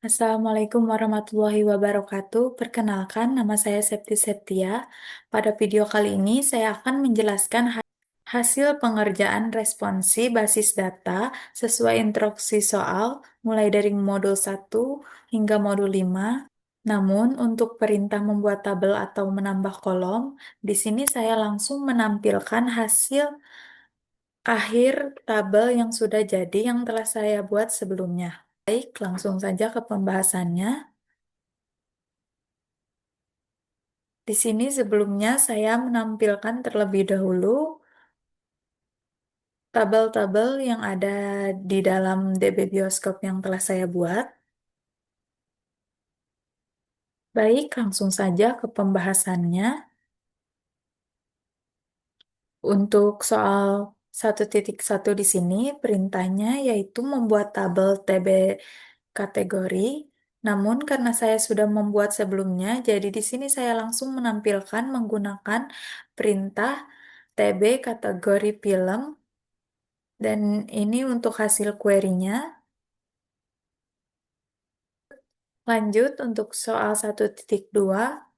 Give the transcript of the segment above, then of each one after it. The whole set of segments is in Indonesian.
Assalamualaikum warahmatullahi wabarakatuh. Perkenalkan, nama saya Septi Septia. Pada video kali ini, saya akan menjelaskan hasil pengerjaan responsi basis data sesuai instruksi soal mulai dari modul 1 hingga modul 5. Namun, untuk perintah membuat tabel atau menambah kolom, di sini saya langsung menampilkan hasil akhir tabel yang sudah jadi yang telah saya buat sebelumnya. Baik, langsung saja ke pembahasannya. Di sini sebelumnya saya menampilkan terlebih dahulu tabel-tabel yang ada di dalam DB Bioskop yang telah saya buat. Baik, langsung saja ke pembahasannya. Untuk soal 1.1 di sini, perintahnya yaitu membuat tabel TB kategori. Namun karena saya sudah membuat sebelumnya, jadi di sini saya langsung menampilkan menggunakan perintah TB kategori film. Dan ini untuk hasil query-nya. Lanjut untuk soal 1.2.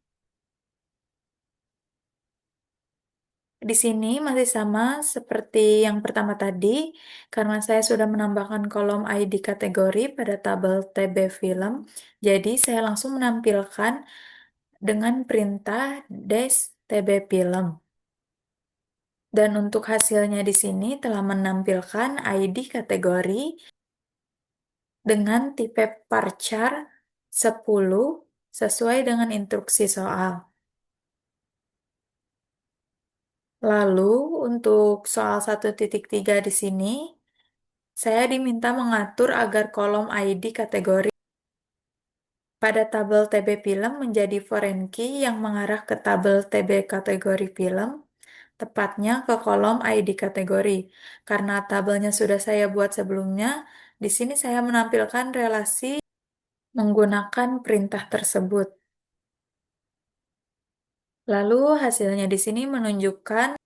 Di sini masih sama seperti yang pertama tadi, karena saya sudah menambahkan kolom ID kategori pada tabel TB film, jadi saya langsung menampilkan dengan perintah dash TB film. Dan untuk hasilnya di sini telah menampilkan ID kategori dengan tipe varchar 10 sesuai dengan instruksi soal. Lalu untuk soal 1.3 di sini, saya diminta mengatur agar kolom ID kategori pada tabel TB film menjadi foreign key yang mengarah ke tabel TB kategori film, tepatnya ke kolom ID kategori. Karena tabelnya sudah saya buat sebelumnya, di sini saya menampilkan relasi menggunakan perintah tersebut. Lalu hasilnya di sini menunjukkan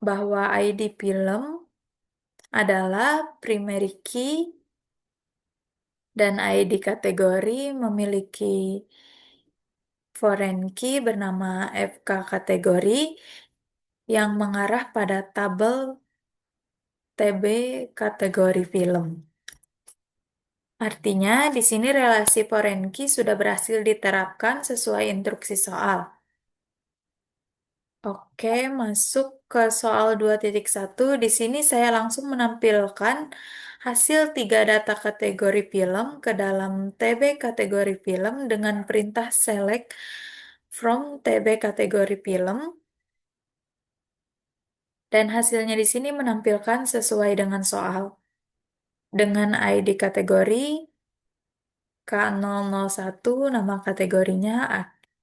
bahwa ID film adalah primary key dan ID kategori memiliki foreign key bernama FK kategori yang mengarah pada tabel TB kategori film. Artinya, di sini relasi foreign key sudah berhasil diterapkan sesuai instruksi soal. Oke, masuk ke soal 2.1. Di sini saya langsung menampilkan hasil 3 data kategori film ke dalam TB kategori film dengan perintah select from TB kategori film. Dan hasilnya di sini menampilkan sesuai dengan soal. Dengan ID kategori K001, nama kategorinya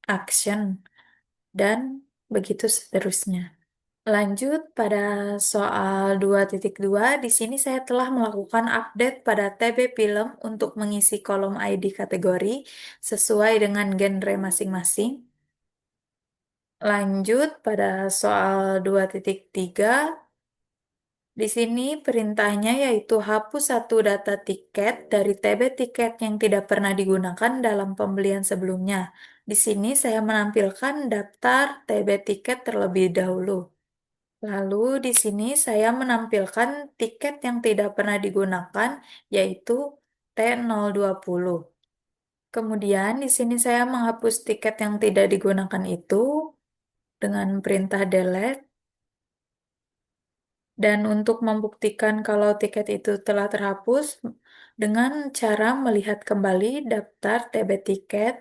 action, dan begitu seterusnya. Lanjut pada soal 2.2, di sini saya telah melakukan update pada TB film untuk mengisi kolom ID kategori sesuai dengan genre masing-masing. Lanjut pada soal 2.3, di sini perintahnya yaitu hapus satu data tiket dari TB tiket yang tidak pernah digunakan dalam pembelian sebelumnya. Di sini saya menampilkan daftar TB tiket terlebih dahulu. Lalu di sini saya menampilkan tiket yang tidak pernah digunakan, yaitu T020. Kemudian di sini saya menghapus tiket yang tidak digunakan itu dengan perintah delete. Dan untuk membuktikan kalau tiket itu telah terhapus, dengan cara melihat kembali daftar TB tiket,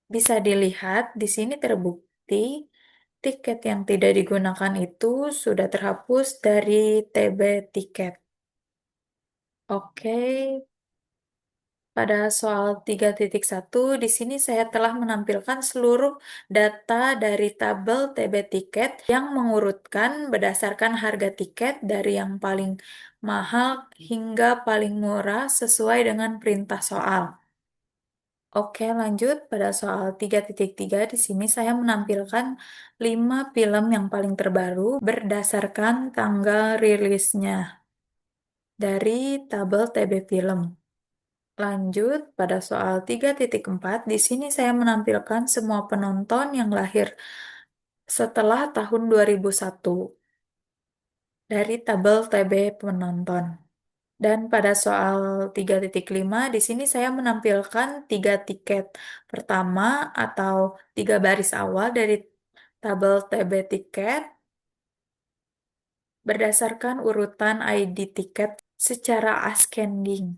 bisa dilihat di sini terbukti tiket yang tidak digunakan itu sudah terhapus dari TB tiket. Oke, pada soal 3.1 di sini saya telah menampilkan seluruh data dari tabel TB tiket yang mengurutkan berdasarkan harga tiket dari yang paling mahal hingga paling murah sesuai dengan perintah soal. Oke, lanjut pada soal 3.3 di sini saya menampilkan 5 film yang paling terbaru berdasarkan tanggal rilisnya dari tabel TB film. Lanjut, pada soal 3.4, di sini saya menampilkan semua penonton yang lahir setelah tahun 2001 dari tabel TB penonton. Dan pada soal 3.5, di sini saya menampilkan tiga tiket pertama atau tiga baris awal dari tabel TB tiket berdasarkan urutan ID tiket secara ascending.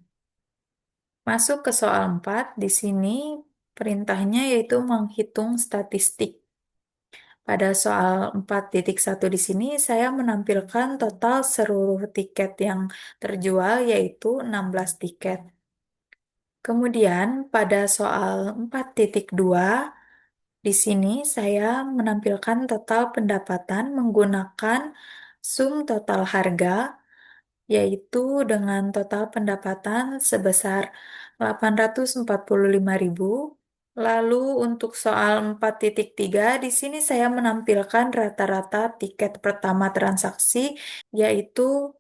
Masuk ke soal 4, di sini perintahnya yaitu menghitung statistik. Pada soal 4.1 di sini saya menampilkan total seluruh tiket yang terjual yaitu 16 tiket. Kemudian pada soal 4.2 di sini saya menampilkan total pendapatan menggunakan sum total harga yaitu dengan total pendapatan sebesar 845.000. Lalu untuk soal 4.3 di sini saya menampilkan rata-rata tiket pertama transaksi yaitu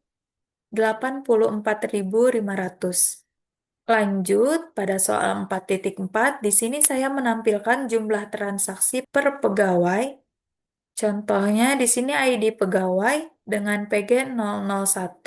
84.500. Lanjut, pada soal 4.4 di sini saya menampilkan jumlah transaksi per pegawai. Contohnya di sini ID pegawai dengan PG001,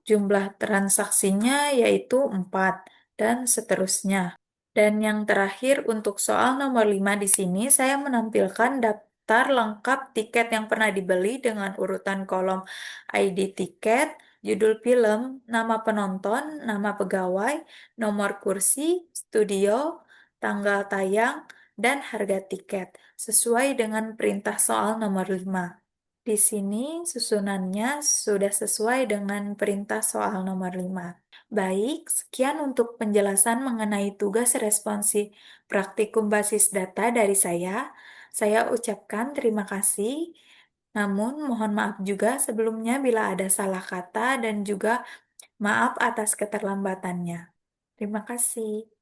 jumlah transaksinya yaitu 4, dan seterusnya. Dan yang terakhir untuk soal nomor 5 di sini saya menampilkan daftar lengkap tiket yang pernah dibeli dengan urutan kolom ID tiket, judul film, nama penonton, nama pegawai, nomor kursi, studio, tanggal tayang, dan harga tiket sesuai dengan perintah soal nomor 5. Di sini susunannya sudah sesuai dengan perintah soal nomor 5. Baik, sekian untuk penjelasan mengenai tugas responsi praktikum basis data dari saya. Saya ucapkan terima kasih. Namun, mohon maaf juga sebelumnya bila ada salah kata dan juga maaf atas keterlambatannya. Terima kasih.